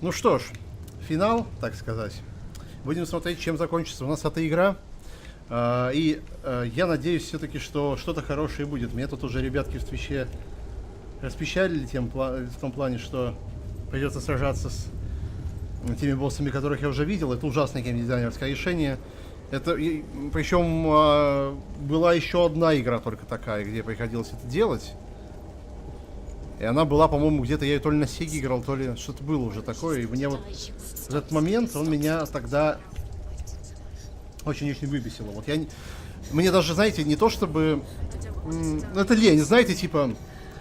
Ну что ж, финал, так сказать. Будем смотреть, чем закончится у нас эта игра. Я надеюсь все-таки, что что-то хорошее будет. Мне тут уже ребятки в Твиче распечалили в том плане, что придется сражаться с теми боссами, которых я уже видел. Это ужасное геймдизайнерское решение. Причем была еще одна игра только такая, где приходилось это делать. И она была, по-моему, где-то я ее то ли на Сеге играл, то ли что-то было уже такое. И мне вот в этот момент он меня тогда очень-очень выбесило. Вот мне даже, знаете, не то чтобы... это лень, знаете, типа...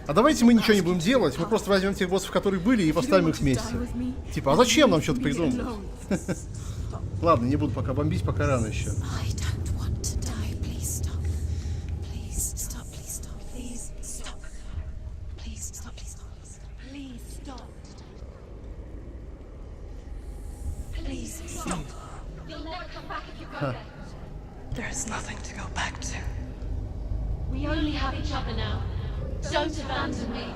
А давайте мы ничего не будем делать, мы просто возьмем тех боссов, которые были, и поставим их вместе. Типа, а зачем нам что-то придумывать? Ладно, не буду пока бомбить, пока рано еще. There's nothing to go back to. We only have each other now. Don't abandon me.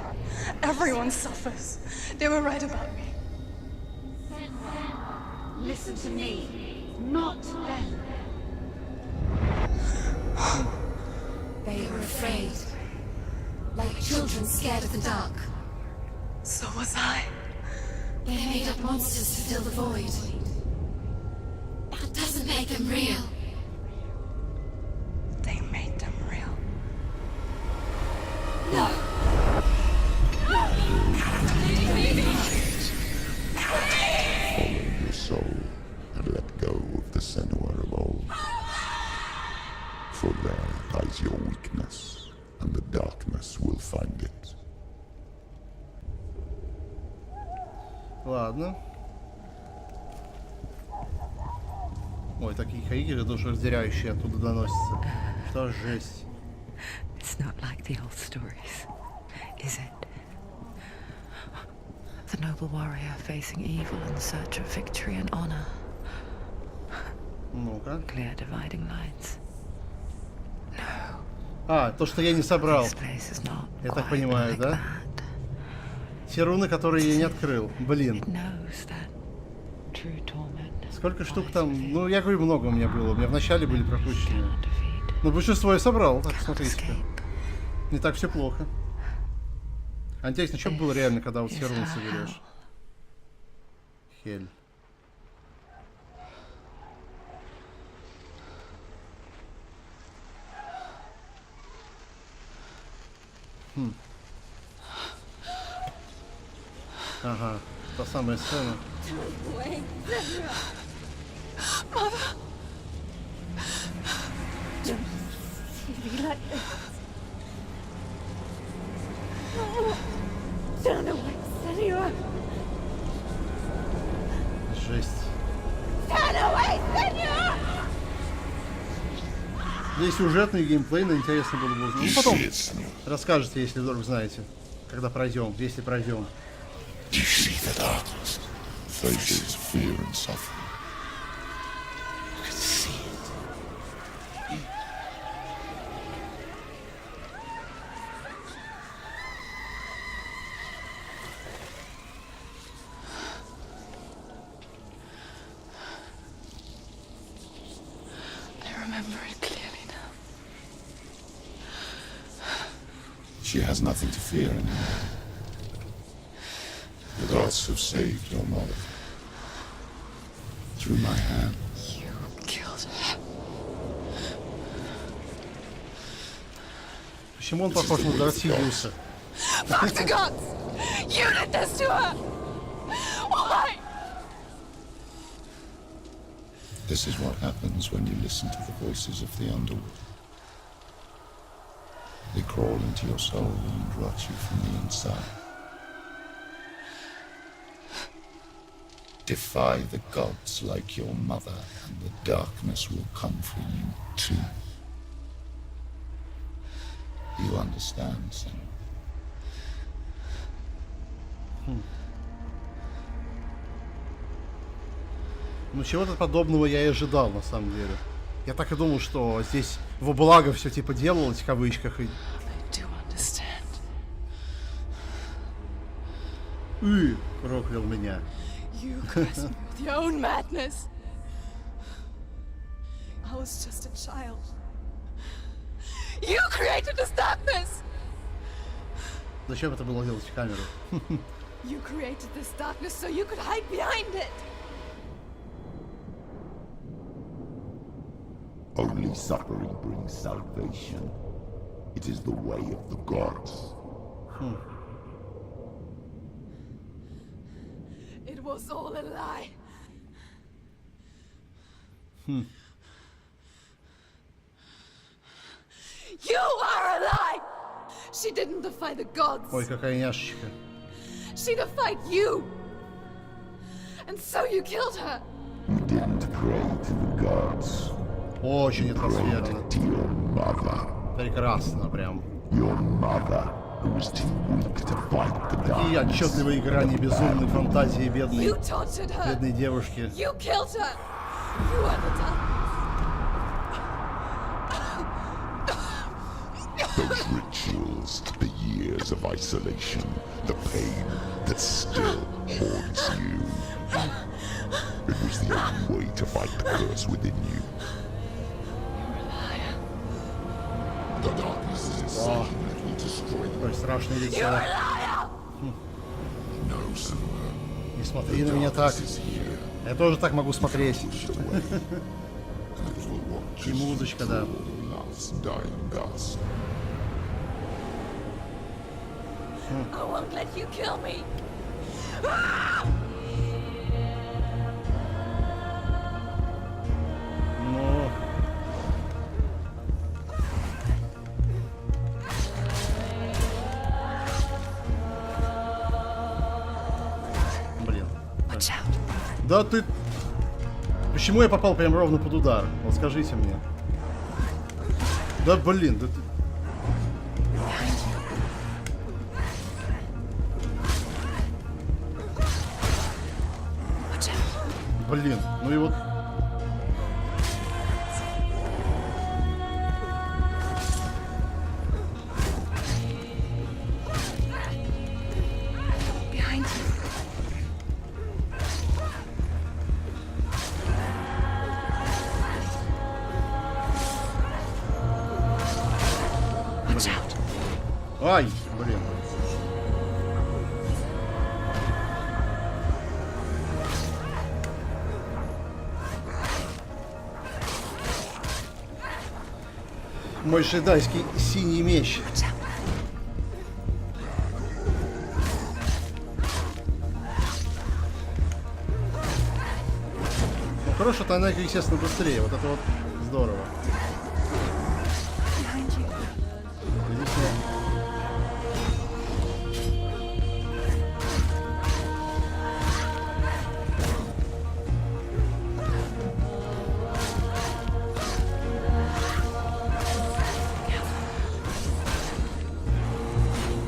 Everyone suffers. They were right about me. Listen to me, not them. They were afraid. Like children scared of the dark. So was I. They made up monsters to fill the void. That doesn't make them real. They made them real. No. Follow your soul and let go of the Senua of old. For there lies your weakness, and the darkness will find it. Ладно. Ой, такие крики душераздирающие оттуда доносятся. Что жесть. It's not like the old stories, is it? The noble warrior facing evil in search of victory and honor. Ну-ка. Clear dividing lines. No. То, что я не собрал. This place is not Я так quite понимаю, like да? that. Те руны, которые я не открыл. Блин. It knows that true torment. Сколько штук там? Ну, я говорю, много у меня было. У меня вначале были пропущены. Cannot defeat. Ну, большинство я собрал. Так, смотрите. Escape. Не так все плохо. А интересно, что было реально, когда вот все руны соберешь? Хель. Ага, та самая сцена. Жесть. Здесь сюжетный геймплей, но интересно было бы узнать. Ну, потом расскажете, если вдруг знаете, когда пройдем, если пройдем. You see the darkness, faces fear and suffering. You can see it. I remember it clearly now. She has nothing to fear anymore. The gods have saved your mother. Through my hand. You killed her. Почему он похож на Дарт Сидиуса? Fuck the gods! You did this to her! Why? This is what happens when you listen to the voices of the underworld. They crawl into your soul and rot you from the inside. Defy the gods like your mother, and the darkness will come for you too. You understand, son? Ну, чего-то подобного я и ожидал, на самом деле. Я так и думал, что здесь во благо все типа делалось, в кавычках. И... I do understand. Проклял меня. You cursed me with your own madness. I was just a child. You created this darkness. Зачем это было делать в камеру? You created this darkness so you could hide behind it. Only suffering brings salvation. It is the way of the gods. It was all a lie. You are a lie! She didn't defy the gods. Ой, какая няшечка. She defied you. And so you killed her. You didn't pray to the gods. Очень Prayed атмосферно. to your mother. Прекрасно прям. Your mother, who was too weak to fight the И darkness. отчетливые грани безумной фантазии бедной, You tortured her. бедной девушки. You killed her. You are the darkness. Those rituals, the years of isolation, the pain that still haunts you. It was the only way to fight the curse within you. The darkness is inside you that will destroy you. Ой, страшное лицо. No, Senua. Не смотри на меня так. Is here. Я тоже так могу смотреть. Push it away. And it will watch И as you музычка, да. draw the last dying gasp. I won't let you kill me. Ну... Блин. Watch out. Да ты... Почему я попал прям ровно под удар? Вот скажите мне. Да блин, да ты... Watch out. Блин, ну и вот... Behind you. Watch out. Ай, блин. Мой джедайский синий меч. Watch out. Ну хорошо, то она, естественно, быстрее. Вот это вот здорово. Behind you. Иди сюда.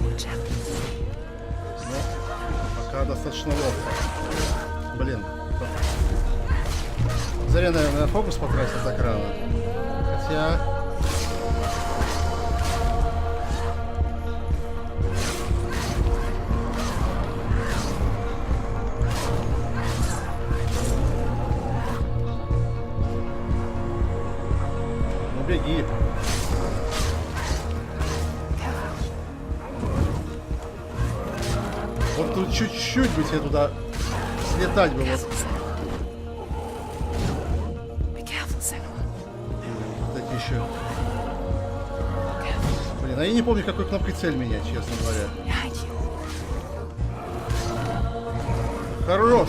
Watch out. Ну, пока достаточно ловко. Блин. Зря, наверное, фокус потратил так рано. Хотя... Ну, беги. Вот тут чуть-чуть бы тебе туда слетать бы вот. Be careful, Senua. Кстати, еще. Блин, а я не помню, какой кнопкой цель менять, честно говоря. Behind you. Хорош!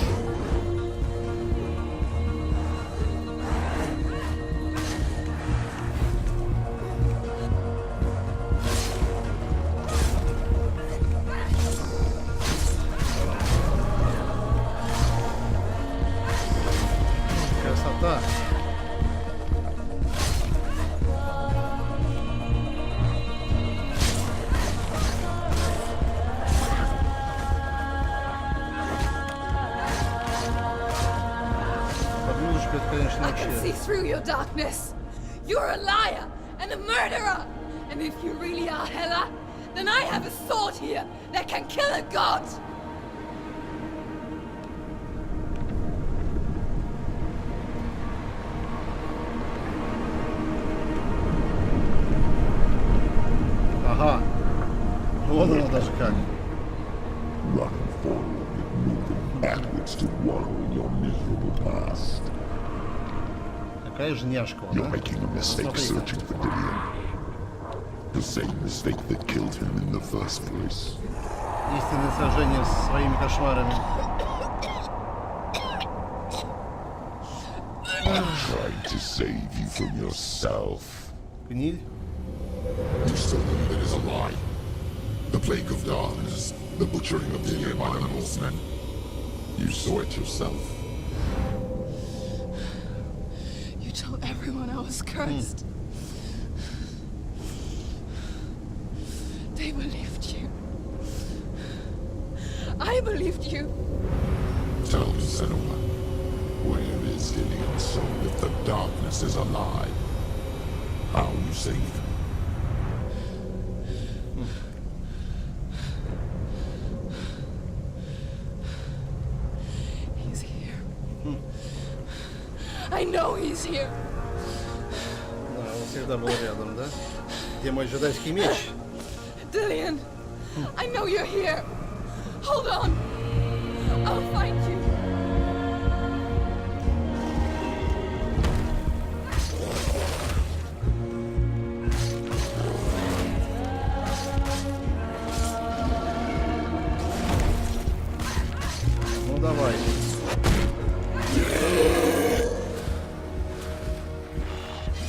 Красота! Под музычку это, конечно, I can see вообще... through your darkness. You're a liar and a murderer. And if you really are Hela, then I have a sword here that can kill a god. running forward, moving backwards to wallow in your miserable past. Какая же няшка он, You're а? making a mistake Смотри-ка. searching for Dillian. The same mistake that killed him in the first place. Истинное сражение с своими кошмарами. Trying to save you from yourself. Гниль. You still believe it is a lie. The plague of darkness, the butchering of Dillian by the Northmen. You saw it yourself. You told everyone I was cursed. They believed you. I believed you. Tell me, Senua, where is Dillian's soul if the darkness is a lie? How you saved him? He's here. I know he's here. Да, он всегда был рядом, да? Где мой джедайский меч? Dillian, I know you're here. Hold on. I'll find you. Ну давай.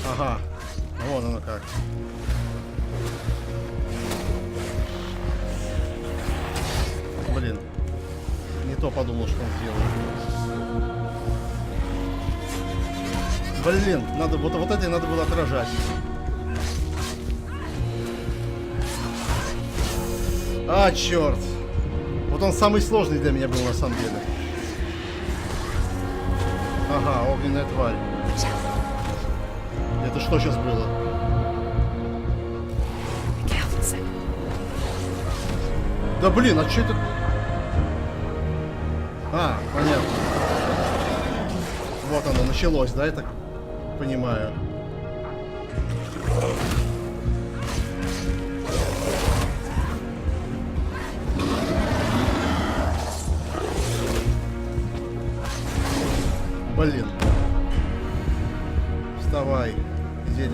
Ага. Вон оно как. Блин. Не то подумал, что он сделает. Блин, надо вот это надо было отражать. А, черт. Вот он самый сложный для меня был на самом деле. Ага, огненная тварь. Это что сейчас было? Да блин, а что это? А, понятно. Вот оно, началось, да, я так понимаю. Блин. Вставай, дерись.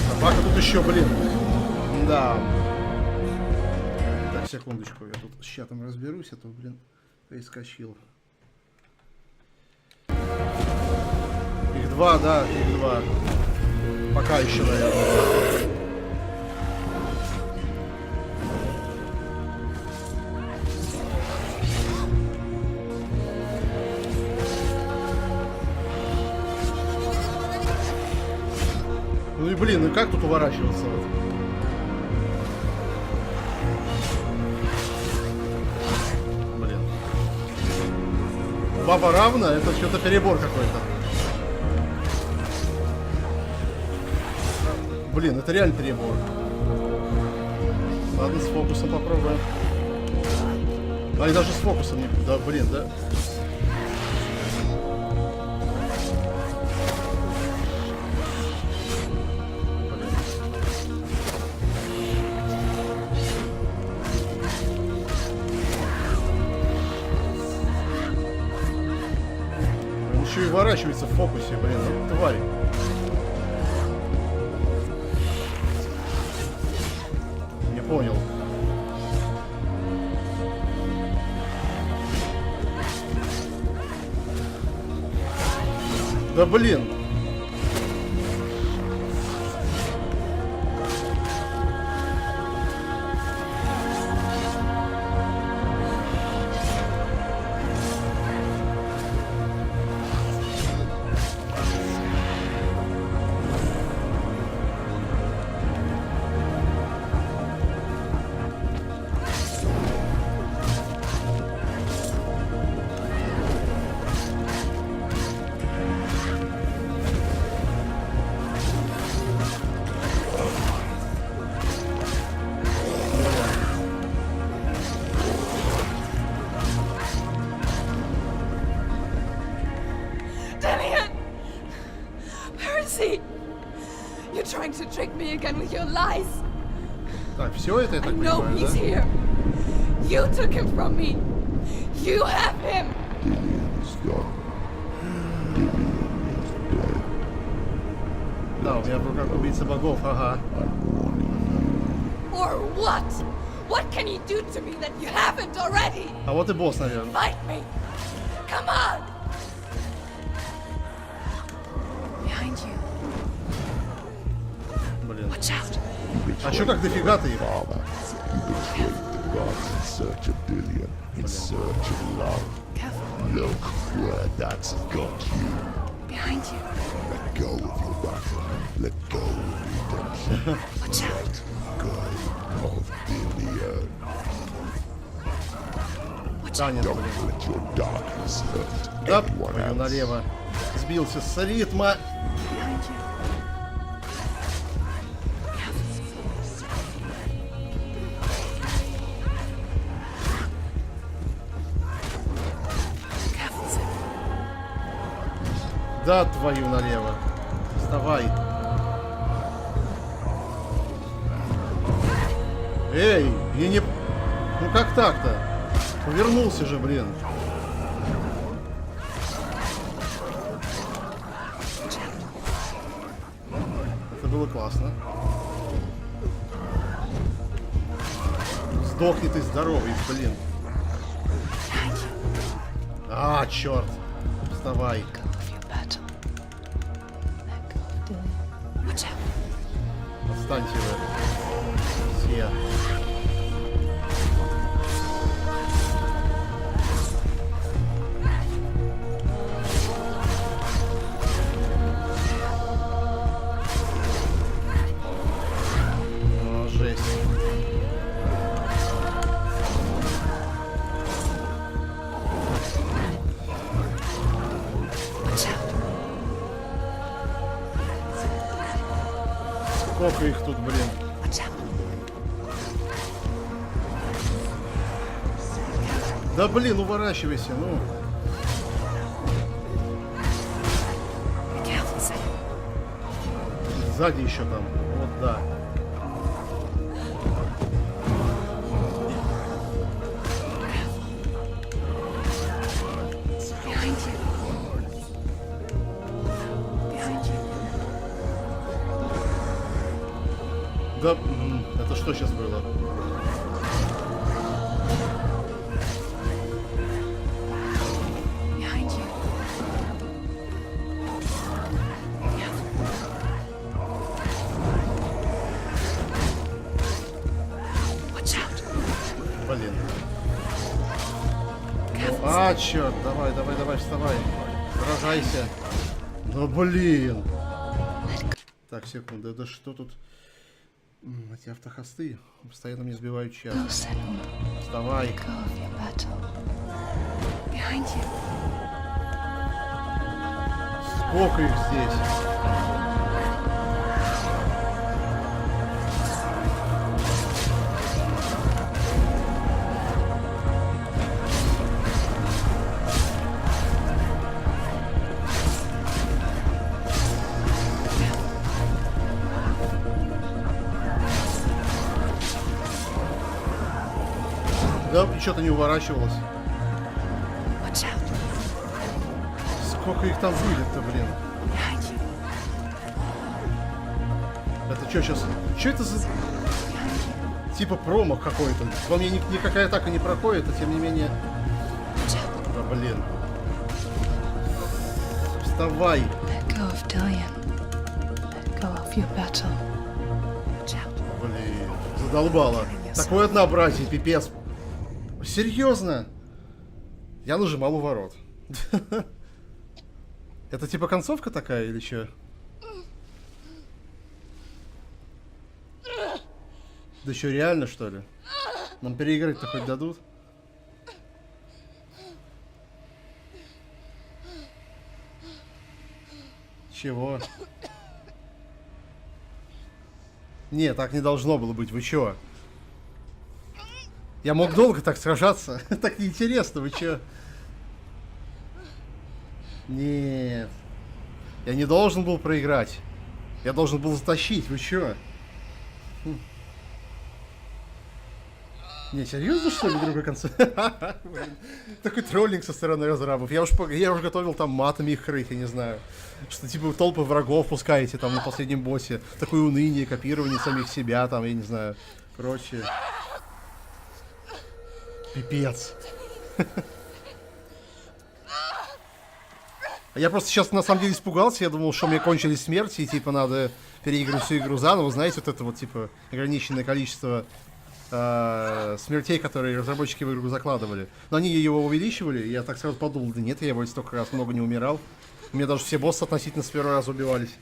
Собака тут еще, блин. Да. Так, секундочку, я тут с чатом разберусь, а то, блин, перескочил. Их два, да, их два. Пока еще, наверное. Ну и блин, ну как тут уворачиваться? Вот? Блин. Баба равна, это что-то перебор какой-то. Блин, это реально перебор. Ладно, с фокусом попробуем. А и даже с фокусом не... Да, блин, да? Еще и ворачивается в фокусе, блин, ну, тварь. Не понял. Да блин. see. You're trying to trick me again with your lies. Так, все это я I так know понимаю, he's да? here. You took him from me. You have him. Dillian's gone. Dillian is dead. Да, у меня в руках убийца богов, ага. I'm warning Or what? What can he do to me that you haven't already? А вот и босс, наверное. Fight me. Come on. Behind you. Блин. Watch out. you. А чё как дофига-то их? Father, you betrayed the gods in search of Dillian, in search of love. Careful. Look where that's got you. Behind you. Let go of your battle. Let go of redemption. Watch out. Let go of Dillian. Танец, Don't блин. let your darkness hurt Да, anyone пойду else. налево. Сбился с ритма. Behind you. Careful, sir. Да, твою налево. Вставай. Эй, я не... Ну как так-то? Повернулся же, блин. Это было классно. Сдохни ты здоровый, блин. А, черт. Вставай. Go of your battle. Let go of Dillian. Watch out. Отстаньте вы. Все. О, жесть. Watch out. Сколько их тут, блин. Watch out. Да блин, уворачивайся, ну. Careful, sir. Сзади еще там. Вот да. Behind you. Behind you. Да, это что сейчас было? Behind you. Watch out. Блин. Careful. А, черт, давай, давай, давай, вставай. Сражайся. Ну блин. Так, секунду, это что тут? Эти автохосты постоянно мне сбивают чат. Go, Senua. Вставай. Go of your battle. Behind you. Сколько их здесь? Да, что-то не уворачивалось. Watch out. Сколько их там будет-то, блин? Behind you. Это что сейчас? Что это за... Типа промах какой-то. По мне никакая атака не проходит, а тем не менее... Watch out. Да блин. Вставай. Let go of Dillian. Let go of your battle. Watch out. Блин, задолбало. Такое однообразие, пипец. Серьезно? Я нажимал у ворот. Это типа концовка такая или что? Да что, реально что ли? Нам переиграть-то хоть дадут? Чего? Не, так не должно было быть, вы чё? Я мог долго так сражаться? Так неинтересно, вы чё? Нет. Я не должен был проиграть. Я должен был затащить. Вы чё? Не, серьезно, что ли, другой концерт? Такой троллинг со стороны разрабов. Я уж готовил там матами их крыть, я не знаю. Что типа вы толпы врагов пускаете там на последнем боссе. Такое уныние, копирование самих себя там, я не знаю. Прочее. Пипец. Я просто сейчас на самом деле испугался. Я думал, что у меня кончились смерти, и типа надо переиграть всю игру заново. Знаете, вот это вот типа ограниченное количество смертей, которые разработчики в игру закладывали. Но они его увеличивали, и я так сразу подумал, да нет, я вроде столько раз много не умирал. У меня даже все боссы относительно с первого раза убивались.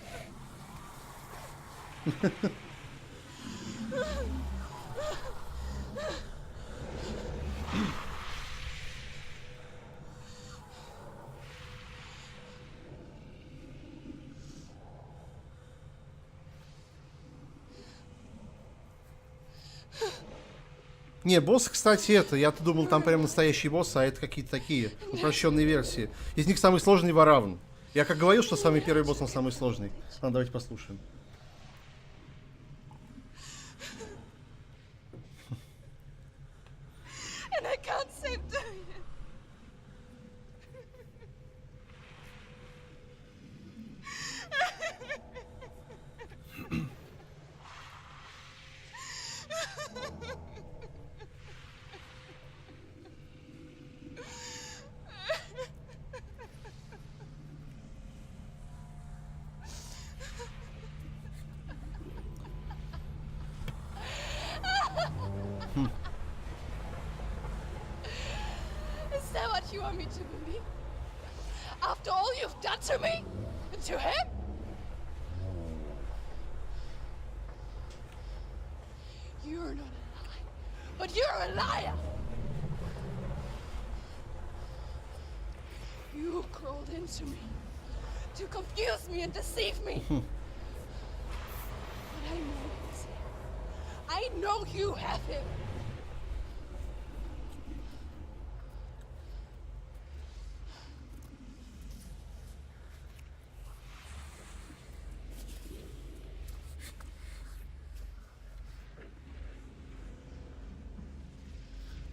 Не, боссы, кстати, это, я-то думал, там прям настоящие боссы, а это какие-то такие, упрощенные версии. Из них самый сложный Варавн. Я как говорил, что самый первый босс, он самый сложный. Ладно, давайте послушаем. And I can't save Darian. Is that what you want me to believe? After all you've done to me? And to him? You're not a lie, but you're a liar! You crawled into me to confuse me and deceive me. But I know he's here. I know you have him.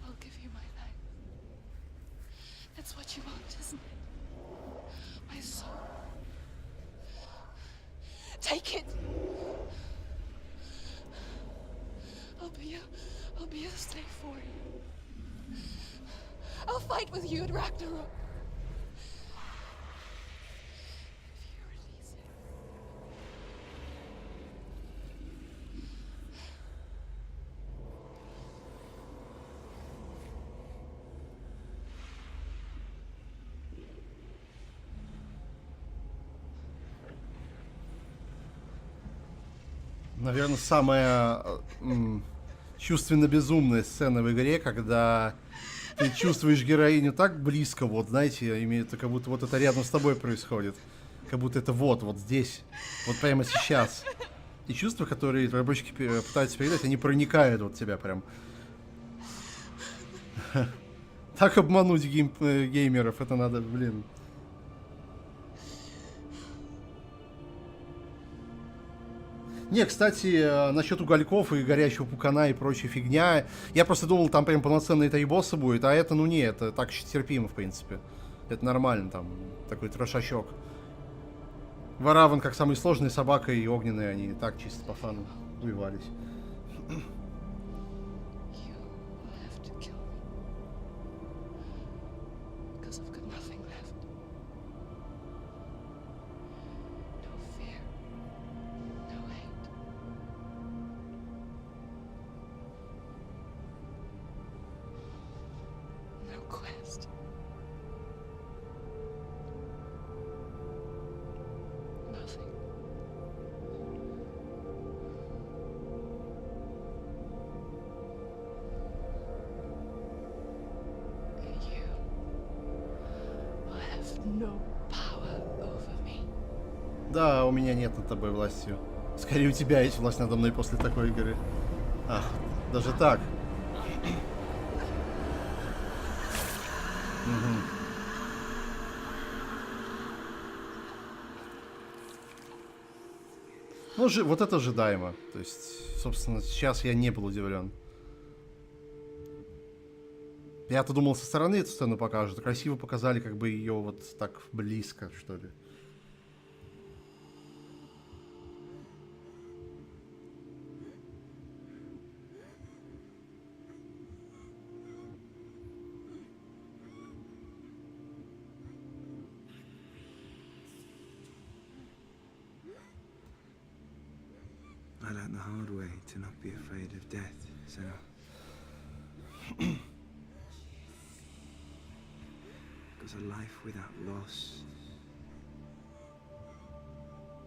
I'll give you my life. That's what you want, isn't it? My soul. Take it. I'll be a slave for you. I'll fight with you at Ragnarok. If you release it. Наверное, самая чувственно-безумная сцена в игре, когда ты чувствуешь героиню так близко, вот, знаете, имеет, как будто вот это рядом с тобой происходит. Как будто это вот здесь, вот прямо сейчас. И чувства, которые разработчики пытаются передать, они проникают вот в тебя прям. Так обмануть геймеров, это надо, блин. Не, кстати, насчет угольков и горящего пукана и прочая фигня. Я просто думал, там прям полноценные 3 босса будет, а это, ну не, это так терпимо, в принципе. Это нормально, там, такой трошачок. Варавн, как самый сложный, собака и огненные, они так чисто по фану убивались. Да, у меня нет над тобой власти. Скорее, у тебя есть власть надо мной после такой игры. Ах, даже так. Ну, вот это ожидаемо. То есть, собственно, сейчас я не был удивлен. Я-то думал, со стороны эту сцену покажут. Красиво показали, как бы ее вот так близко, что ли. I learned the hard way to not be afraid of death, so... Because a life without loss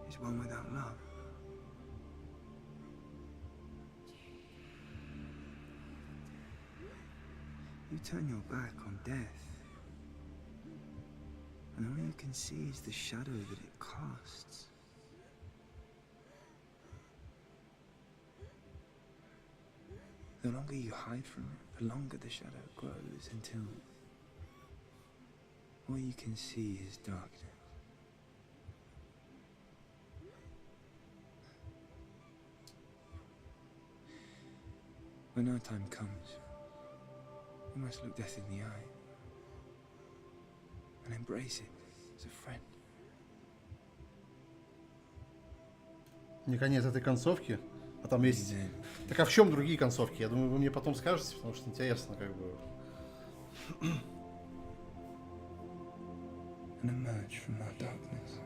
is one without love. You turn your back on death, and all you can see is the shadow that it casts. The longer you hide from it, the longer the shadow grows until all you can see is darkness. When our time comes, we must look death in the eye and embrace it as a friend. Не конец этой концовки. А там есть... Так а в чем другие концовки? Я думаю, вы мне потом скажете, потому что интересно, как бы... And emerge from our darkness.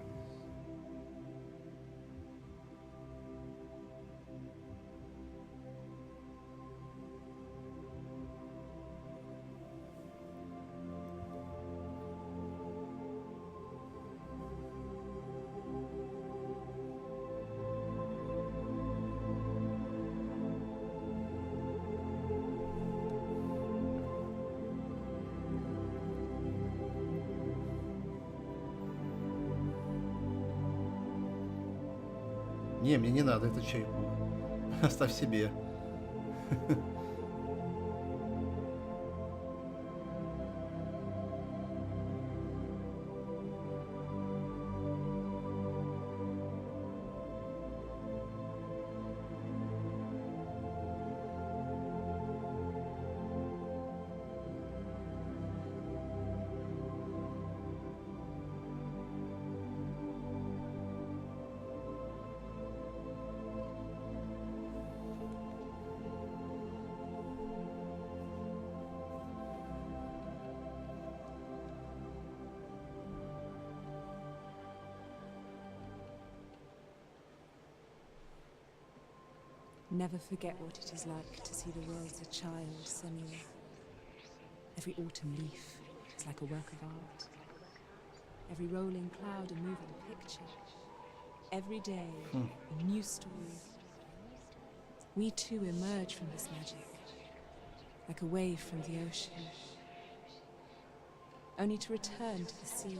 Не, мне не надо этот чайку. Оставь себе. Never forget what it is like to see the world as a child, Senua. Every autumn leaf is like a work of art. Every rolling cloud a moving picture. Every day a new story. We too emerge from this magic, like a wave from the ocean, only to return to the sea.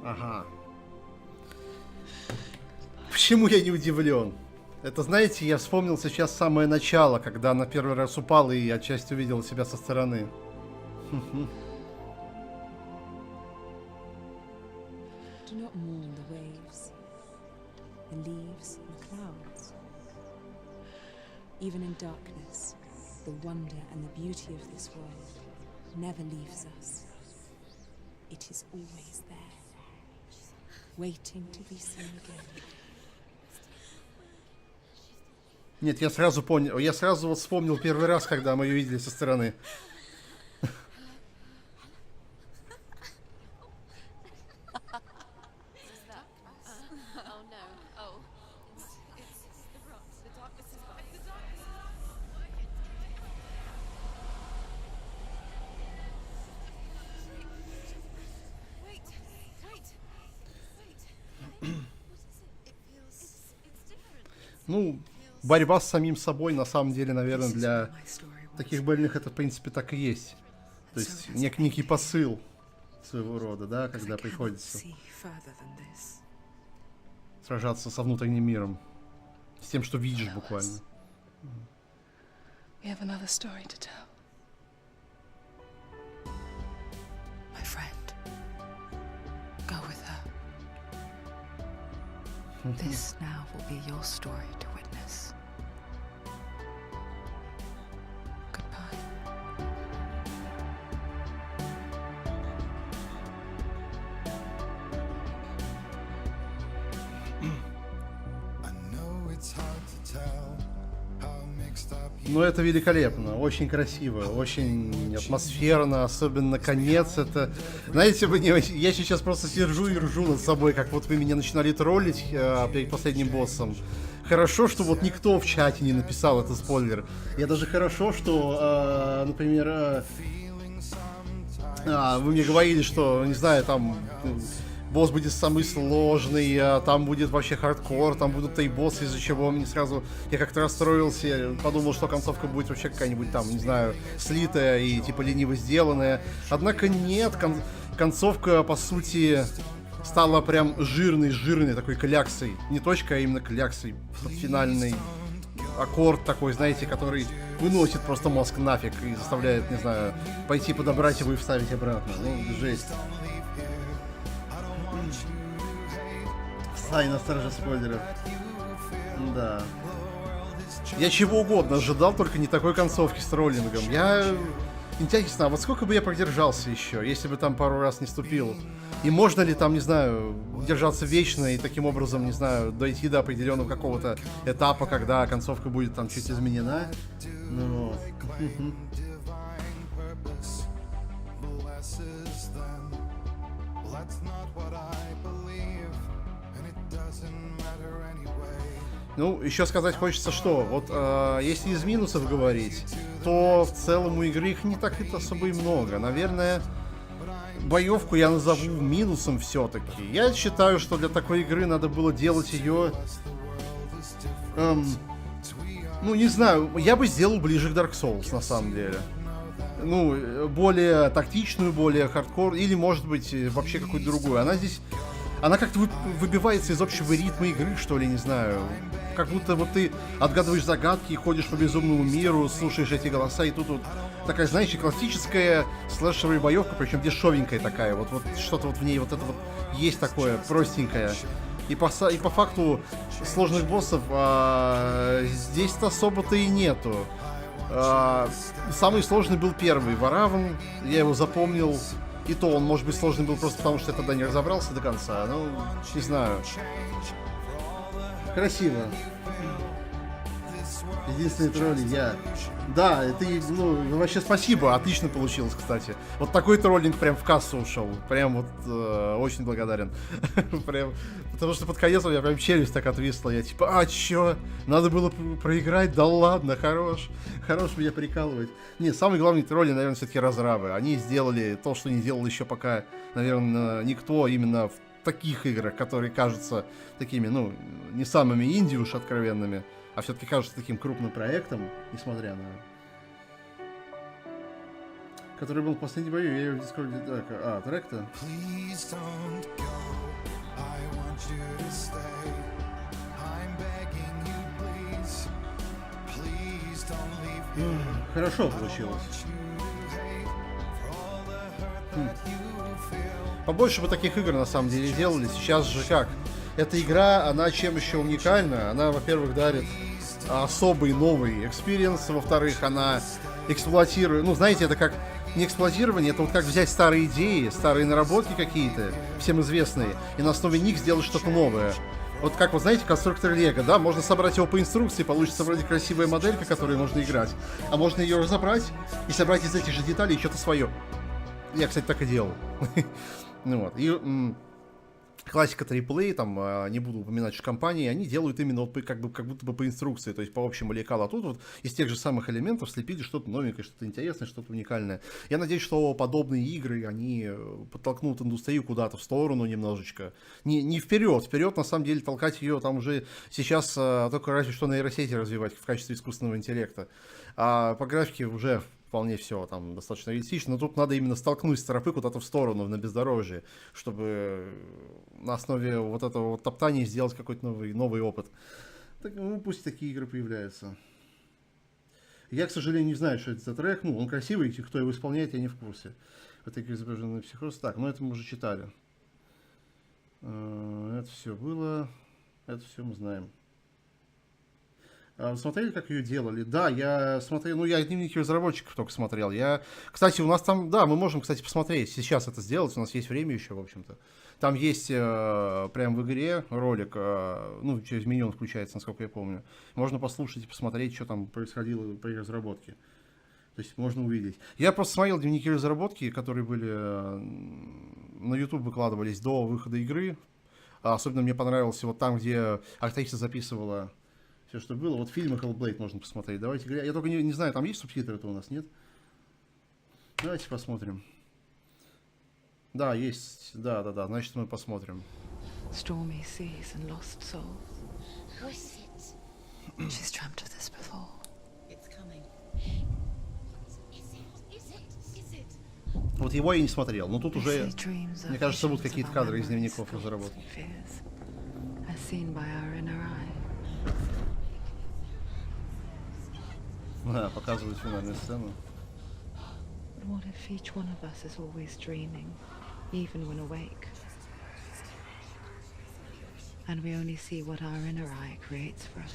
Ага. Почему я не удивлен? Это, знаете, я вспомнил сейчас самое начало, когда она первый раз упала и отчасти увидела себя со стороны. Do not mourn the waves, the leaves, and the clouds. Even in darkness, the wonder and the beauty of this world never leaves us. It is always there, waiting to be seen again. Нет, я сразу понял, я сразу вот вспомнил первый раз, когда мы ее видели со стороны. Ну, борьба с самим собой, на самом деле, наверное, для таких больных это, в принципе, так и есть. То есть некий посыл своего рода, да, когда приходится сражаться со внутренним миром, с тем, что видишь буквально. We have another story to tell. My friend, go with her. This now will be your story to witness. Goodbye. Ну, это великолепно, очень красиво, очень атмосферно, особенно конец. Это, знаете, я сейчас просто сижу и ржу над собой, как вот вы меня начинали троллить перед последним боссом. Хорошо, что вот никто в чате не написал этот спойлер. Я даже хорошо, что, например, вы мне говорили, что, не знаю, там босс будет самый сложный, там будет вообще хардкор, там будут тейбоссы, из-за чего мне сразу... Я как-то расстроился, я подумал, что концовка будет вообще какая-нибудь там, не знаю, слитая и типа лениво сделанная. Однако нет, концовка, по сути, стала прям жирной такой кляксой. Не точкой, а именно кляксой. Финальный аккорд такой, знаете, который выносит просто мозг нафиг и заставляет, не знаю, пойти подобрать его и вставить обратно. Ну, жесть. Сай на страже спойлеров. Да. Я чего угодно ожидал, только не такой концовки с троллингом. Интересно, а вот сколько бы я продержался еще, если бы там пару раз не ступил? И можно ли там, не знаю, держаться вечно и таким образом, не знаю, дойти до определенного какого-то этапа, когда концовка будет там чуть изменена? Ну вот. Ну, еще сказать хочется, что вот если из минусов говорить, то в целом у игры их не так это особо и много. Наверное, боевку я назову минусом все-таки. Я считаю, что для такой игры надо было делать ее... ну, не знаю, я бы сделал ближе к Dark Souls, на самом деле. Ну, более тактичную, более хардкор, или, может быть, вообще какую-то другую. Она здесь... Она как-то выбивается из общего ритма игры, что ли, не знаю. Как будто вот ты отгадываешь загадки и ходишь по безумному миру, слушаешь эти голоса, и тут вот такая, знаете, классическая слэшевая боевка, причем дешевенькая такая. Вот что-то вот в ней вот это вот есть такое, простенькое. И по факту сложных боссов здесь-то особо-то и нету. Самый сложный был первый, Варавн, я его запомнил. И то он, может быть, сложный был просто потому, что я тогда не разобрался до конца. Ну, не знаю. Красиво. Единственный троллинг я... Да, ты, ну, вообще спасибо, отлично получилось, кстати. Вот такой троллинг прям в кассу ушел. Прям вот очень благодарен. Прям, потому что под конец у меня прям челюсть так отвисла. Я типа, чё? Надо было проиграть? Да ладно, хорош меня прикалывать. Не, самый главный троллинг, наверное, все-таки разрабы. Они сделали то, что не делал еще пока, наверное, никто именно в таких играх, которые кажутся такими, ну, не самыми инди уж откровенными, а все-таки кажется таким крупным проектом, несмотря на... Который был в последнем бою, я ее в Дискорде... трек-то? Хорошо получилось. Побольше бы таких игр на самом деле делали. Сейчас же как? Эта игра, она чем еще уникальна? Она, во-первых, дарит особый новый экспириенс, во-вторых, она эксплуатирует... Ну, знаете, это как не эксплуатирование, это вот как взять старые идеи, старые наработки какие-то, всем известные, и на основе них сделать что-то новое. Вот как, вот знаете, конструктор Лего, да, можно собрать его по инструкции, получится вроде красивая моделька, которой можно играть, а можно ее разобрать и собрать из этих же деталей что-то свое. Я, кстати, так и делал. Ну вот, и классика AAA, там, не буду упоминать, что компании, они делают именно вот как будто бы по инструкции, то есть по общему лекалу, а тут вот из тех же самых элементов слепили что-то новенькое, что-то интересное, что-то уникальное. Я надеюсь, что подобные игры, они подтолкнут индустрию куда-то в сторону немножечко. Не вперед на самом деле толкать ее там уже сейчас только разве что нейросети развивать в качестве искусственного интеллекта. А по графике уже вполне все там достаточно реалистично, но тут надо именно столкнуть стропы куда-то в сторону, на бездорожье, чтобы на основе вот этого вот топтания сделать какой-то новый опыт. Так, ну, пусть такие игры появляются. Я, к сожалению, не знаю, что это за трек. Ну, он красивый, и кто его исполняет, я не в курсе. Это изображенный психоз. Так, ну это мы уже читали. Это все было. Это все мы знаем. Вы смотрели, как ее делали? Да, я смотрел, ну я дневники разработчиков только смотрел. Кстати, у нас там, да, мы можем, кстати, посмотреть, сейчас это сделать, у нас есть время еще, в общем-то. Там есть прям в игре ролик, ну, через меню он включается, насколько я помню. Можно послушать и посмотреть, что там происходило при разработке. То есть можно увидеть. Я просто смотрел дневники разработки, которые были на YouTube выкладывались до выхода игры. Особенно мне понравился вот там, где актриса записывала все, что было. Вот фильмы Hellblade можно посмотреть. Давайте глянем. Я только не знаю, там есть субтитры-то у нас, нет? Давайте посмотрим. Да, есть. Да. Значит, мы посмотрим. Stormy seas and lost souls. Who is it? She's dreamt of this before. It's coming. Is it? Вот его я не смотрел. Но тут They уже, say dreams are мне кажется, будут visions какие-то of our кадры из memories, дневников thoughts разработки. and fears, as seen by our inner eye. Да, показывают финальную сцену. But what if each one of us is always dreaming, even when awake? And we only see what our inner eye creates for us.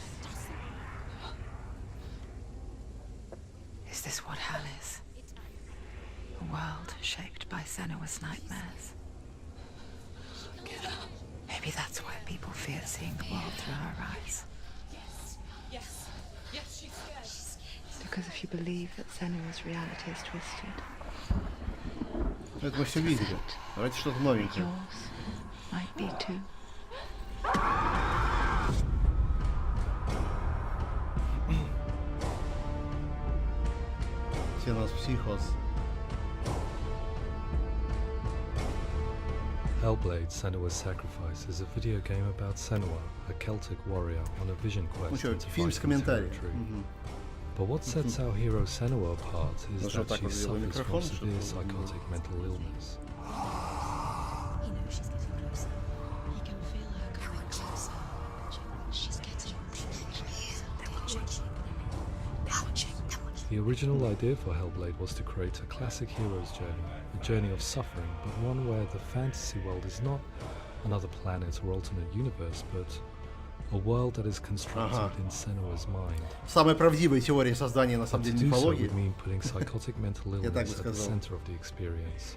Is this what hell is? A world shaped by Senua's nightmares. Maybe that's why people fear seeing the world through our eyes. Yes, she's scared. Because if you believe that Senua's reality is twisted, Это мы все видели. Давайте что-то новенькое. yours might be too. Все нас психоз. Hellblade: Senua's Sacrifice is a video game about Senua, a Celtic warrior on a vision quest Ну что, into фильм с Viking комментарием. territory. But what sets our hero Senua apart is Ну что, that так she вот сделал suffers from микрофон, severe чтобы- psychotic mental illness. He knows she's getting closer. He can feel her coming closer. She's getting closer. They're watching. The original idea for Hellblade was to create a classic hero's journey, a journey of suffering, but one where the fantasy world is not another planet or alternate universe, but a world that is constructed in Senua's mind. Самая правдивая теория создания, на самом And to деле, do so мифологии. would mean putting psychotic mental Я так бы illness at the сказал. center of the experience,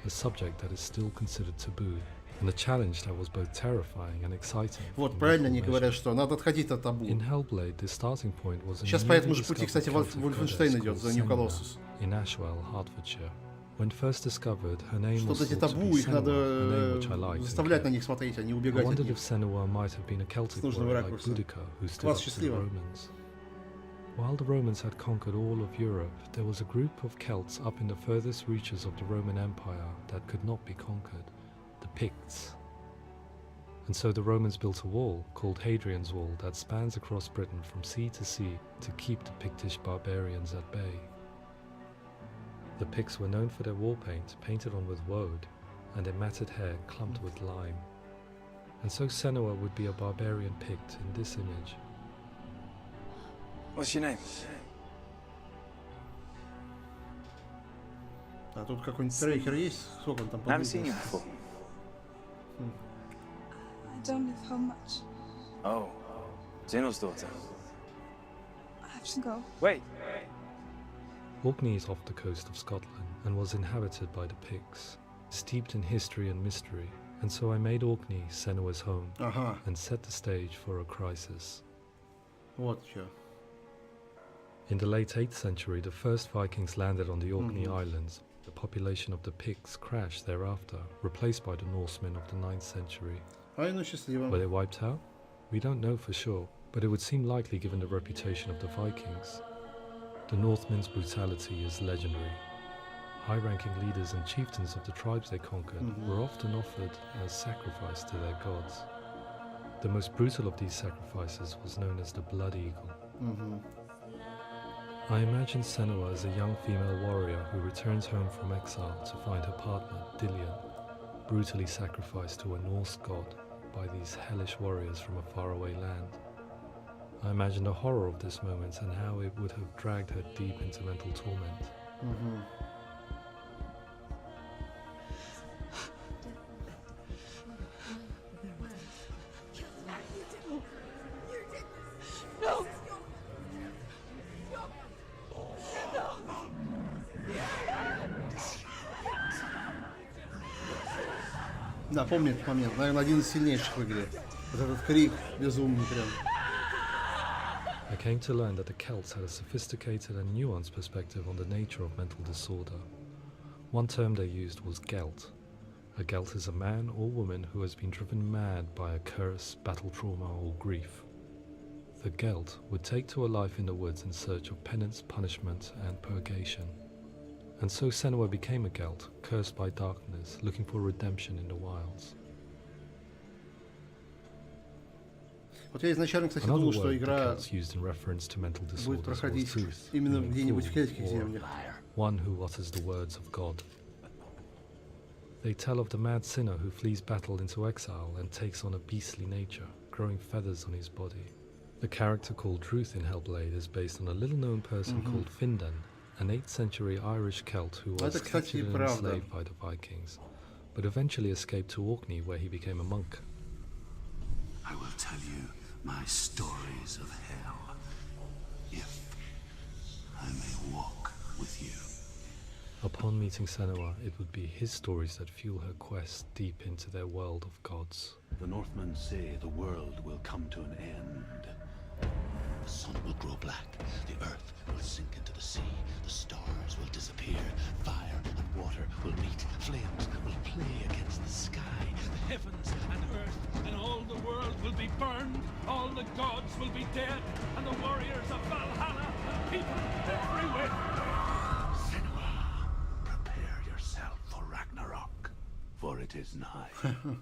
a subject that is still considered taboo, and a challenge that was both terrifying and exciting. Вот, in правильно equal они говорят, measure. что надо отходить от табу. In Hellblade, the starting point was a Сейчас по newly этому же пути, discovered кстати, Celtic Вольфенштейн goddess идет called за New Senua Colossus. in Ashwell, Hertfordshire. When first discovered, her name Что was вот эти thought to табу, be их Senua, надо a name which I liked and заставлять на kept. них смотреть, а не I убегать от wondered них. if Senua might have been a Celtic нужного warrior like ракурса. Boudica, who stood Класс up to the счастливо. Romans. While the Romans had conquered all of Europe, there was a group of Celts up in the furthest reaches of the Roman Empire that could not be conquered, the Picts. And so the Romans built a wall, called Hadrian's Wall, that spans across Britain from sea to sea to keep the Pictish barbarians at bay. The Picts were known for their war paint, painted on with woad, and their matted hair clumped with lime. And so Senua would be a barbarian Pict in this image. What's your name? А тут какой-нибудь трекер есть? Сколько он там I haven't seen you подлился? before. I don't live home much. Oh, Zeno's daughter. I have to go. Wait. Orkney is off the coast of Scotland and was inhabited by the Picts, steeped in history and mystery, and so I made Orkney Senua's home Ага, and set the stage for a crisis. вот что. In the late 8th century, the first Vikings landed on the Orkney Islands. The population of the Picts crashed thereafter, replaced by the Norsemen of the 9th century. Ай, ну счастливо. Were they wiped out? We don't know for sure, but it would seem likely given the reputation of the Vikings. The Northmen's brutality is legendary. High-ranking leaders and chieftains of the tribes they conquered were often offered as sacrifice to their gods. The most brutal of these sacrifices was known as the Blood Eagle. I imagine Senua as a young female warrior who returns home from exile to find her partner, Dillion, brutally sacrificed to a Norse god by these hellish warriors from a faraway land. I imagine the horror of this moment and how it would have dragged her deep into mental torment. Угу. No! Да, помню этот момент. Наверное, один из сильнейших в игре. Вот этот крик безумный прям. I came to learn that the Celts had a sophisticated and nuanced perspective on the nature of mental disorder. One term they used was Gelt. A Gelt is a man or woman who has been driven mad by a curse, battle trauma, or grief. The Gelt would take to a life in the woods in search of penance, punishment, and purgation. And so Senua became a Gelt, cursed by darkness, looking for redemption in the wilds. Вот я изначально, кстати, Another думал, что word the игра Celts used in reference to mental будет disorders was проходить truth, именно meaning где-нибудь в fool, кельтских or землях. one who utters the words of God. They tell of the mad sinner who flees battle into exile and takes on a beastly nature, growing feathers on his body. The character called Truth in Hellblade is based on a little-known person called Findan, an 8th century Irish Celt who was Это, кстати, captured and правда. enslaved by the Vikings, but eventually escaped to Orkney where he became a monk. I will tell you my stories of hell, if I may walk with you. Upon meeting Senua, it would be his stories that fuel her quest deep into their world of gods. The Northmen say the world will come to an end. The sun will grow black, the earth will sink into the sea, the stars will disappear, fire and water will meet, flames will play against the sky, the heavens and earth and all the world will be burned, all the gods will be dead, and the warriors of Valhalla and people everywhere. Senua, prepare yourself for Ragnarok, for it is nigh.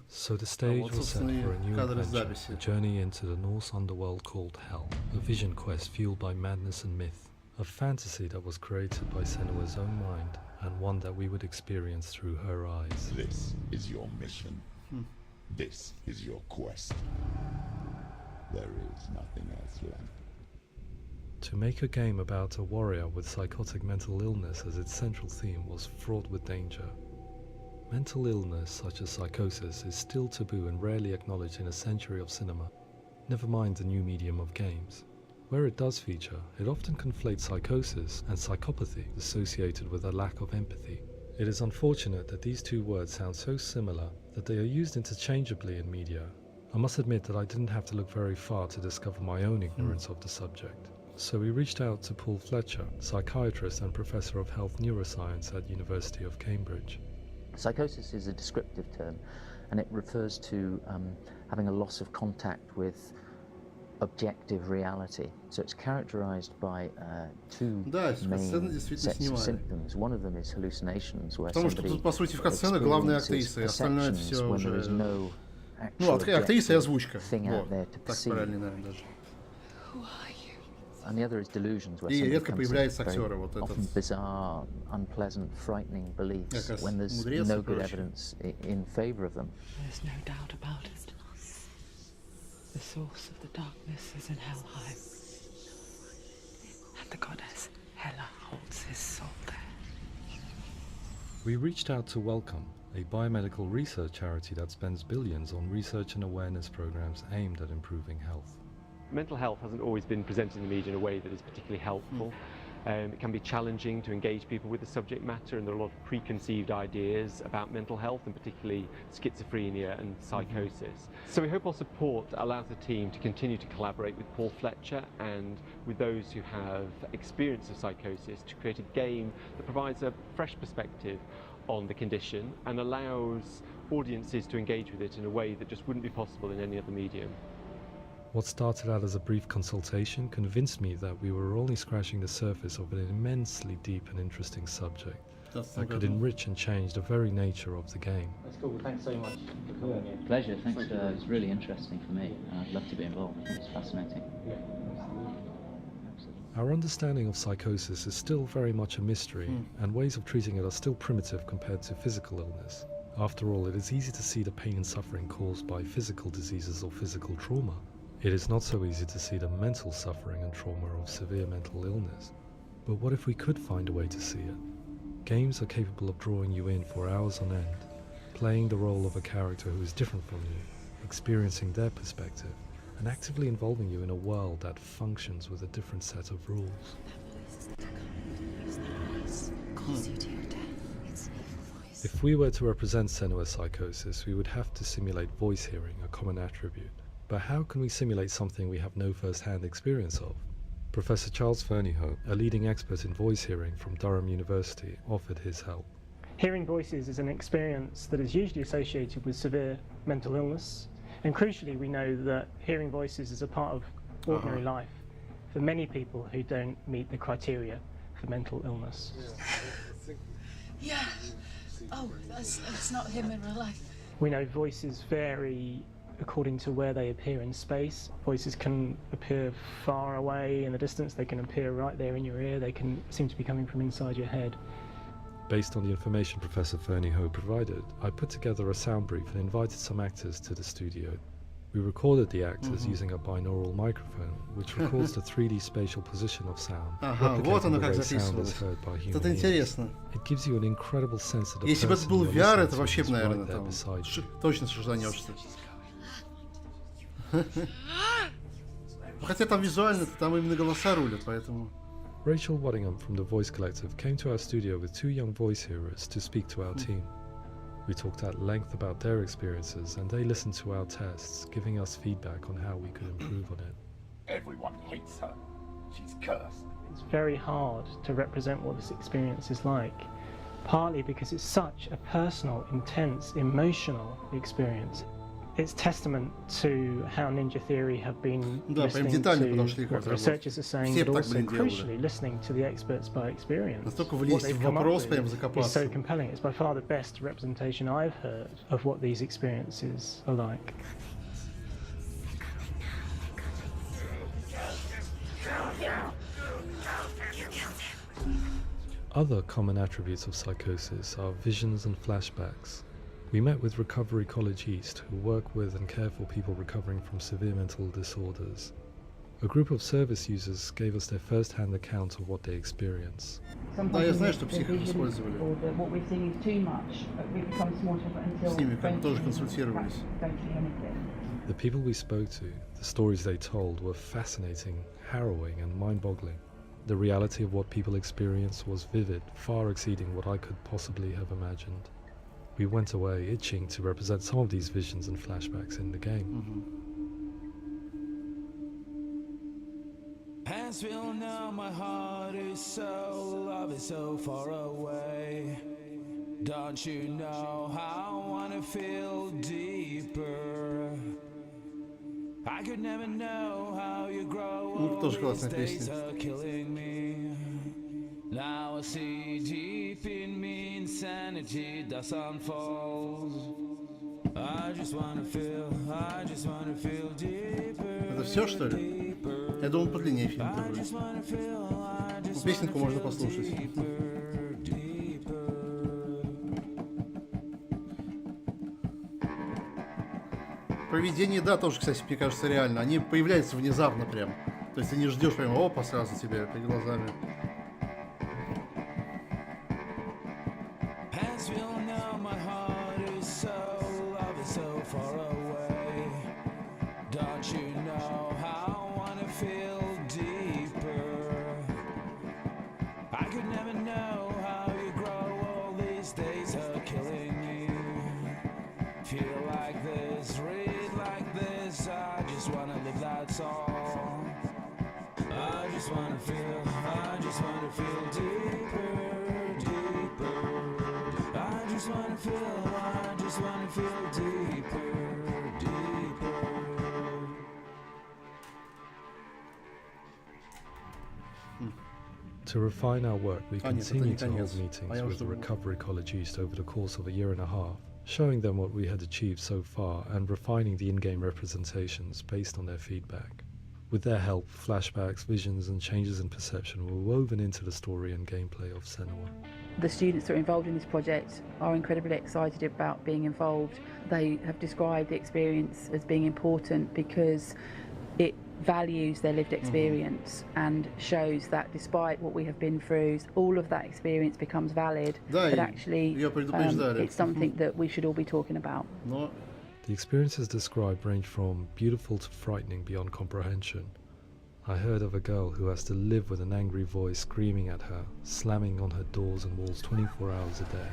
So the stage вот, was set собственно, for a new кадры с adventure, записи. a journey into the Norse underworld called Hell, a vision quest fueled by madness and myth, a fantasy that was created by Senua's own mind, and one that we would experience through her eyes. This is your mission. This is your quest. There is nothing else left. To make a game about a warrior with psychotic mental illness as its central theme was fraught with danger. Mental illness such as psychosis is still taboo and rarely acknowledged in a century of cinema, never mind the new medium of games. Where it does feature, it often conflates psychosis and psychopathy associated with a lack of empathy. It is unfortunate that these two words sound so similar that they are used interchangeably in media. I must admit that I didn't have to look very far to discover my own ignorance of the subject. So we reached out to Paul Fletcher, psychiatrist and professor of health neuroscience at University of Cambridge. Psychosis is a descriptive term, and it refers to having a loss of contact with objective reality. So it's characterized by two main sets of symptoms. One of them is hallucinations, where Потому что тут, по сути, в катсценах главная актриса, и остальное experiences все when there is уже... no Ну, actual актриса и objective озвучка. thing out Вот, there to так perceive. правильно, наверное, даже. And the other is delusions, where И somebody редко comes появляются up with актеры, very вот этот. often bizarre, unpleasant, frightening beliefs Как раз when there's мудрец и no good прочее. evidence in favor of them. There's no doubt about it. The source of the darkness is in Helheim. And the goddess Hela holds his soul there. We reached out to Welcome, a biomedical research charity that spends billions on research and awareness programs aimed at improving health. Mental health hasn't always been presented in the media in a way that is particularly helpful. It can be challenging to engage people with the subject matter, and there are a lot of preconceived ideas about mental health, and particularly schizophrenia and psychosis. So we hope our support allows the team to continue to collaborate with Paul Fletcher and with those who have experience of psychosis to create a game that provides a fresh perspective on the condition and allows audiences to engage with it in a way that just wouldn't be possible in any other medium. What started out as a brief consultation convinced me that we were only scratching the surface of an immensely deep and interesting subject that could enrich and change the very nature of the game. That's cool. Thanks so much for coming. Pleasure. Thanks. It's really interesting for me. I'd love to be involved. It's fascinating. Our understanding of psychosis is still very much a mystery, and ways of treating it are still primitive compared to physical illness. After all, it is easy to see the pain and suffering caused by physical diseases or physical trauma. It is not so easy to see the mental suffering and trauma of severe mental illness. But what if we could find a way to see it? Games are capable of drawing you in for hours on end, playing the role of a character who is different from you, experiencing their perspective, and actively involving you in a world that functions with a different set of rules. If we were to represent Senua's psychosis, we would have to simulate voice hearing, a common attribute. But how can we simulate something we have no first-hand experience of? Professor Charles Fernyhough, a leading expert in voice hearing from Durham University, offered his help. Hearing voices is an experience that is usually associated with severe mental illness, and crucially we know that hearing voices is a part of ordinary life for many people who don't meet the criteria for mental illness. Yeah. Oh, that's not him in real life. We know voices vary according to where they appear in space. Voices can appear far away in the distance, they can appear right there in your ear, they can seem to be coming from inside your head. Based on the information Professor Fernyhough provided, I put together a sound brief and invited some actors to the studio. We recorded the actors using a binaural microphone, which records the 3D spatial position of sound, вот оно replicating the как way sound is записывалось. heard by human Это ears. интересно. It gives you an incredible sense that the Если бы это person был you're VR, listening это to вообще, is наверное, right there там beside you. точно шажанешься. Хотя там визуально, там именно голоса рулят, поэтому... Rachel Waddingham from the Voice Collective came to our studio with 2 young voice hearers to speak to our team. We talked at length about their experiences and they listened to our tests, giving us feedback on how we could improve on it. Everyone hates her. She's cursed. It's very hard to represent what this experience is like, partly because it's such a personal, intense, emotional experience. It's testament to how Ninja Theory have been listening to what the researchers are saying, but also crucially listening to the experts by experience. What they've come up with is so compelling. It's by far the best representation I've heard of what these experiences are like. Other common attributes of psychosis are visions and flashbacks. We met with Recovery College East, who work with and care for people recovering from severe mental disorders. A group of service users gave us their first-hand account of what they experience. Да, я знаю, что психов использовали. С ними как бы тоже консультировались. The people we spoke to, the stories they told were fascinating, harrowing and mind-boggling. The reality of what people experienced was vivid, far exceeding what I could possibly have imagined. We went away itching to represent some of these visions and flashbacks in the game. As we all know, my heart is so, love is so far away. Don't you know how I wanna feel deeper? I could never know how you grow old, these days are killing me. Now I see deep in me insanity does unfold. I just wanna feel deeper. Это все, что ли? Я думал, подлиннее фильм такой. Песенку можно послушать. Провидение, да, тоже, кстати, мне кажется, реально. Они появляются внезапно прям. То есть ты не ждешь прямо, опа, сразу тебе перед глазами. To refine our work, we continued to hold meetings with the Recovery College East over the course of a year and a half, showing them what we had achieved so far and refining the in-game representations based on their feedback. With their help, flashbacks, visions and changes in perception were woven into the story and gameplay of Senua. The students that are involved in this project are incredibly excited about being involved. They have described the experience as being important because values their lived experience and shows that despite what we have been through, all of that experience becomes valid. Да, but actually, её предупреждали. it's something that we should all be talking about. Но The experiences described range from beautiful to frightening beyond comprehension. I heard of a girl who has to live with an angry voice screaming at her, slamming on her doors and walls 24 hours a day.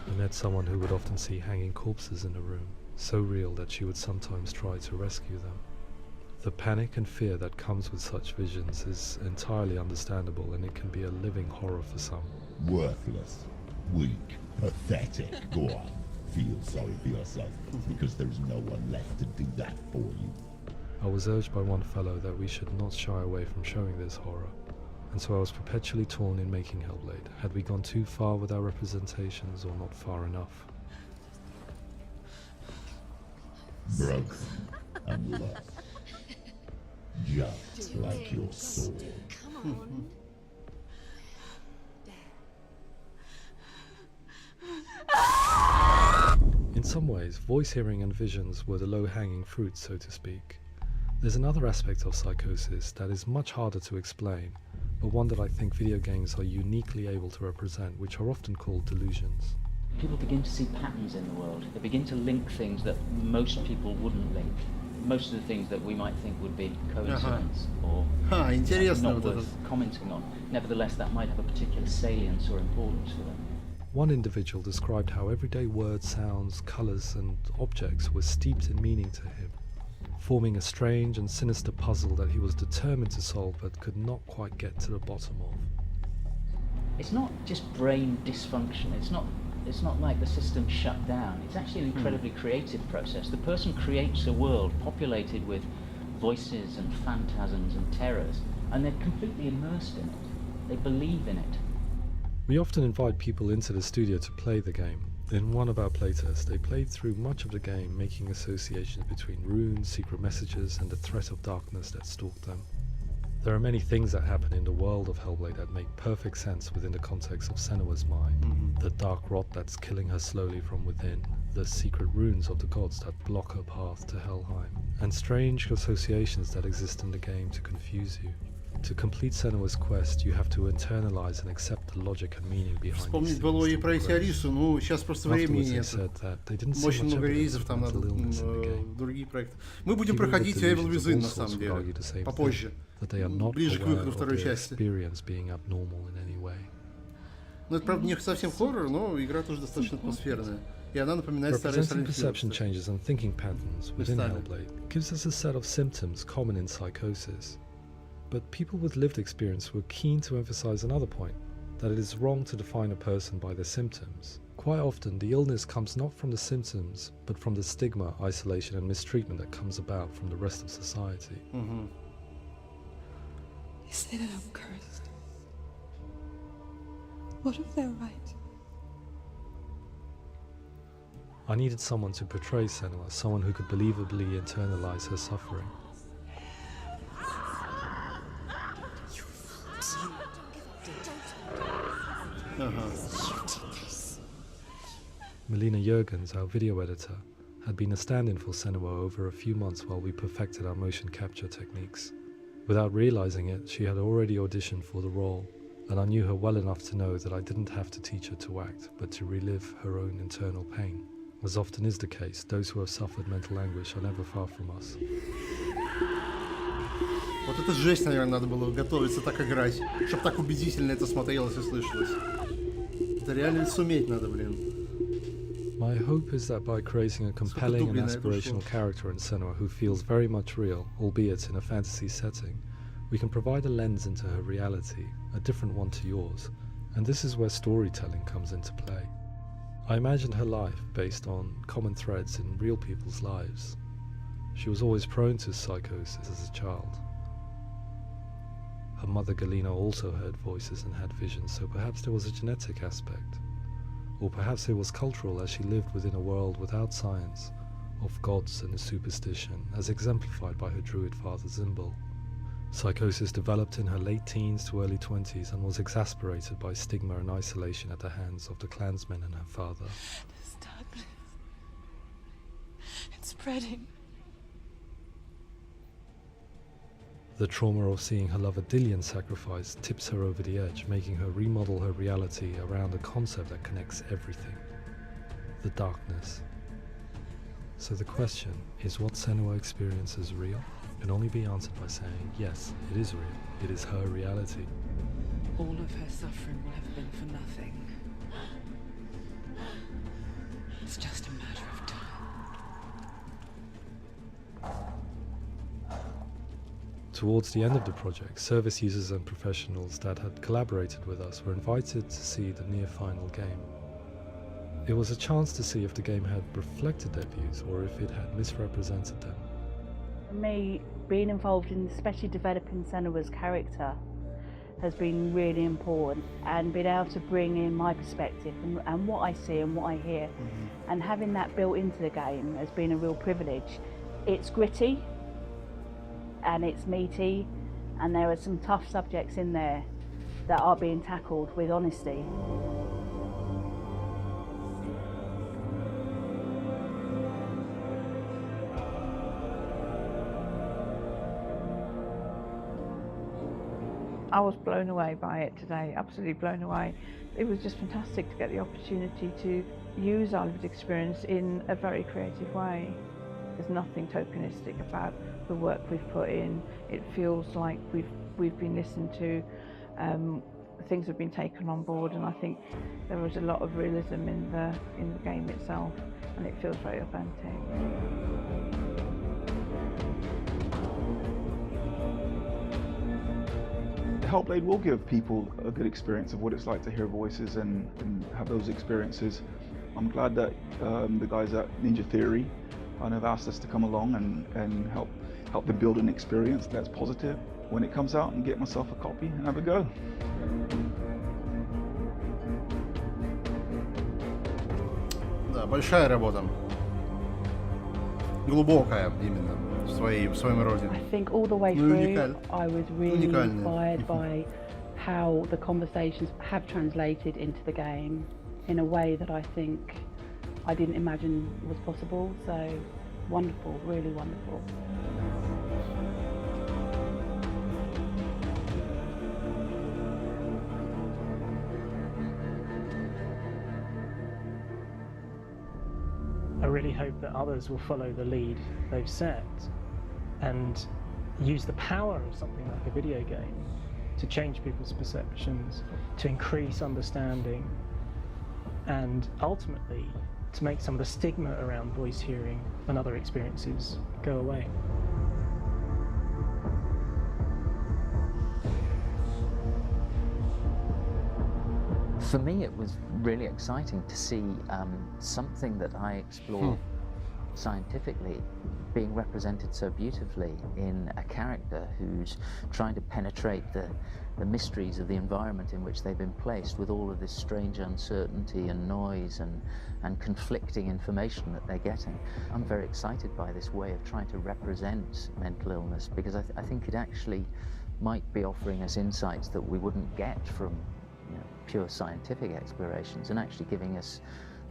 I met someone who would often see hanging corpses in a room, so real that she would sometimes try to rescue them. The panic and fear that comes with such visions is entirely understandable, and it can be a living horror for some. Worthless, weak, pathetic. Go on, feel sorry for yourself, because there is no one left to do that for you. I was urged by one fellow that we should not shy away from showing this horror, and so I was perpetually torn in making Hellblade. Had we gone too far with our representations, or not far enough? Broken and lost. Just like your soul. Come on. In some ways, voice hearing and visions were the low-hanging fruit, so to speak. There's another aspect of psychosis that is much harder to explain, but one that I think video games are uniquely able to represent, which are often called delusions. People begin to see patterns in the world. They begin to link things that most people wouldn't link. Most of the things that we might think would be coincidence or интересно not вот worth commenting on. Nevertheless, that might have a particular salience or importance for them. One individual described how everyday words, sounds, colours and objects were steeped in meaning to him, forming a strange and sinister puzzle that he was determined to solve but could not quite get to the bottom of. It's not just brain dysfunction. It's not like the system shut down. It's actually an incredibly creative process. The person creates a world populated with voices and phantasms and terrors, and they're completely immersed in it. They believe in it. We often invite people into the studio to play the game. In one of our playtests, they played through much of the game, making associations between runes, secret messages, and the threat of darkness that stalked them. There are many things that happen in the world of Hellblade that make perfect sense within the context of Senua's mind. The dark rot that's killing her slowly from within, the secret runes of the gods that block her path to Helheim, and strange associations that exist in the game to confuse you. To complete Senua's quest, you have to internalize and accept the logic and meaning behind these вспомнить things было и that про эти progress. Арису, ну сейчас просто времени Afterwards, they нет. said that they didn't see Очень much много evidence релизов, of там надо mental illness in the game. другие проекты. Мы будем People with проходить Evil delusions of Within all на sorts самом would деле, argue the same попозже, thing, that they are not ближе к aware выходу of второй their части. experience being abnormal in any way. Ну это правда не совсем хоррор, но игра тоже достаточно атмосферная. И она напоминает старые Representing Silent perception Hill. changes and thinking patterns within Местами. Hellblade gives us a set of symptoms common in psychosis. But people with lived experience were keen to emphasize another point, that it is wrong to define a person by their symptoms. Quite often, the illness comes not from the symptoms, but from the stigma, isolation and mistreatment that comes about from the rest of society. They say that I'm cursed. What if they're right? I needed someone to portray Senua, someone who could believably internalize her suffering. Melina Jurgens, our video editor, had been a stand-in for Senua over a few months while we perfected our motion capture techniques. Without realizing it, she had already auditioned for the role, and I knew her well enough to know that I didn't have to teach her to act, but to relive her own internal pain. As often is the case, those who have suffered mental anguish are never far from us. Вот это жесть, наверное, надо было готовиться так играть, чтобы так убедительно это смотрелось и слышалось. Это реально ведь суметь надо, блин. My hope is that by creating a compelling and aspirational character in Senua who feels very much real, albeit in a fantasy setting, we can provide a lens into her reality, a different one to yours, and this is where storytelling comes into play. I imagined her life based on common threads in real people's lives. She was always prone to psychosis as a child. Her mother Galina also heard voices and had visions, so perhaps there was a genetic aspect. Or perhaps it was cultural, as she lived within a world without science, of gods and superstition, as exemplified by her druid father Zimbal. Psychosis developed in her late teens to early 20s and was exacerbated by stigma and isolation at the hands of the clansmen and her father. This darkness. It's spreading. The trauma of seeing her lover Dillian sacrificed tips her over the edge, making her remodel her reality around a concept that connects everything: the darkness. So the question, is what Senua experiences real? Can only be answered by saying, yes, it is real. It is her reality. All of her suffering will have been for nothing. It's just a matter of time. Towards the end of the project, service users and professionals that had collaborated with us were invited to see the near-final game. It was a chance to see if the game had reflected their views or if it had misrepresented them. For me, being involved in especially developing Senua's character has been really important, and being able to bring in my perspective and what I see and what I hear, and having that built into the game has been a real privilege. It's gritty and it's meaty, and there are some tough subjects in there that are being tackled with honesty. I was blown away by it today, absolutely blown away. It was just fantastic to get the opportunity to use our lived experience in a very creative way. There's nothing tokenistic about the work we've put in. It feels like we've been listened to, things have been taken on board, and I think there was a lot of realism in the game itself, and it feels very authentic. Hellblade will give people a good experience of what it's like to hear voices and have those experiences. I'm glad that the guys at Ninja Theory have asked us to come along and help them build an experience that's positive when it comes out, and get myself a copy and have a go. Да, большая работа. Глубокая именно. В своем роде. I think all the way through, I was really inspired by how the conversations have translated into the game in a way that I think I didn't imagine was possible. So wonderful, really wonderful. I really hope that others will follow the lead they've set and use the power of something like a video game to change people's perceptions, to increase understanding, and ultimately to make some of the stigma around voice hearing and other experiences go away. For me, it was really exciting to see something that I explore scientifically being represented so beautifully in a character who's trying to penetrate the mysteries of the environment in which they've been placed, with all of this strange uncertainty and noise and conflicting information that they're getting. I'm very excited by this way of trying to represent mental illness, because I think it actually might be offering us insights that we wouldn't get from pure scientific explorations, and actually giving us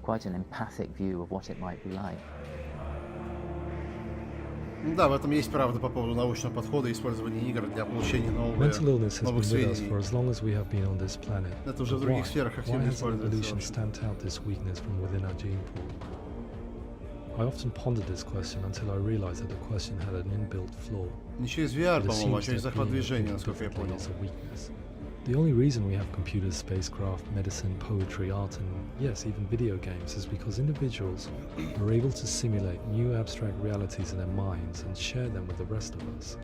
quite an empathic view of what it might be like. Да, в этом есть правда по поводу научного подхода и использования игр для получения Mental illness has новых been with us сведений. for as long as we have been on this planet. Это уже в But других why? сферах Why активно has используется. evolution в общем. stamped out this weakness from within our gene pool? I often pondered this question until I realized that the question had an inbuilt flaw. Не через VR, It по-моему, а assumes через that захват being движения, thinking насколько я differently понял. is a weakness. The only reason we have computers, spacecraft, medicine, poetry, art, and yes, even video games is because individuals are able to simulate new abstract realities in their minds and share them with the rest of us.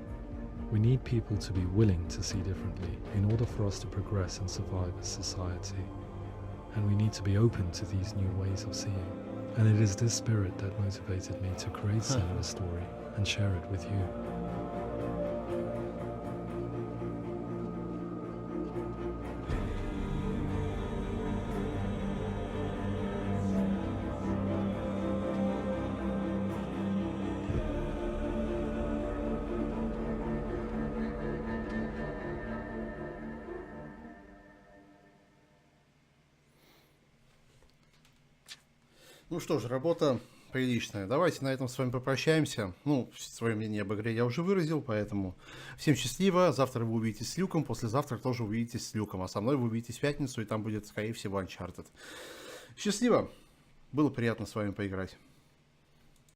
We need people to be willing to see differently in order for us to progress and survive as society. And we need to be open to these new ways of seeing. And it is this spirit that motivated me to create Senua's story and share it with you. Ну что ж, работа приличное. Давайте на этом с вами попрощаемся. Ну, свое мнение об игре я уже выразил, поэтому всем счастливо. Завтра вы увидитесь с Люком, послезавтра тоже увидитесь с Люком, а со мной вы увидитесь в пятницу, и там будет, скорее всего, Uncharted. Счастливо! Было приятно с вами поиграть.